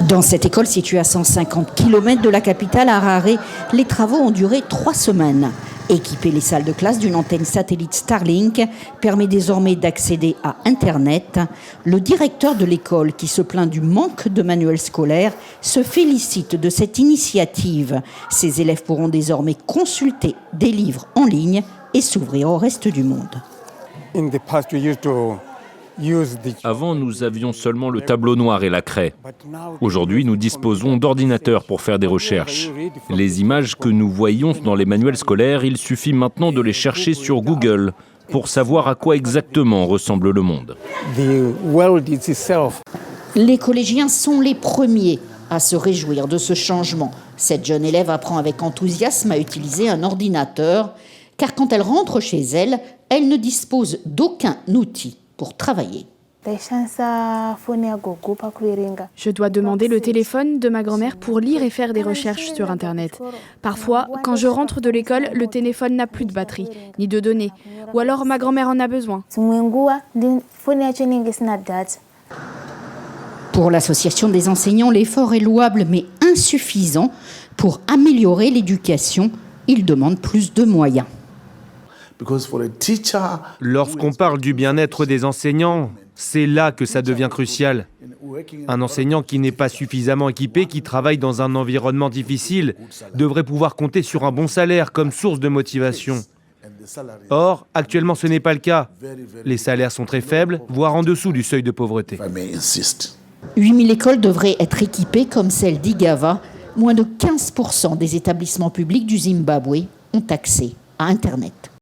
Dans cette école située à 150 km de la capitale Harare, les travaux ont duré 3 semaines. Équiper les salles de classe d'une antenne satellite Starlink permet désormais d'accéder à Internet. Le directeur de l'école, qui se plaint du manque de manuels scolaires, se félicite de cette initiative. Ses élèves pourront désormais consulter des livres en ligne et s'ouvrir au reste du monde. Avant, nous avions seulement le tableau noir et la craie. Aujourd'hui, nous disposons d'ordinateurs pour faire des recherches. Les images que nous voyons dans les manuels scolaires, il suffit maintenant de les chercher sur Google pour savoir à quoi exactement ressemble le monde. Les collégiens sont les premiers à se réjouir de ce changement. Cette jeune élève apprend avec enthousiasme à utiliser un ordinateur, car quand elle rentre chez elle, elle ne dispose d'aucun outil pour travailler. Je dois demander le téléphone de ma grand-mère pour lire et faire des recherches sur Internet. Parfois, quand je rentre de l'école, le téléphone n'a plus de batterie, ni de données. Ou alors ma grand-mère en a besoin. Pour l'association des enseignants, l'effort est louable mais insuffisant. Pour améliorer l'éducation, ils demandent plus de moyens. Lorsqu'on parle du bien-être des enseignants, c'est là que ça devient crucial. Un enseignant qui n'est pas suffisamment équipé, qui travaille dans un environnement difficile, devrait pouvoir compter sur un bon salaire comme source de motivation. Or, actuellement, ce n'est pas le cas. Les salaires sont très faibles, voire en dessous du seuil de pauvreté. 8000 écoles devraient être équipées comme celle d'Igava. Moins de 15% des établissements publics du Zimbabwe ont accès à Internet.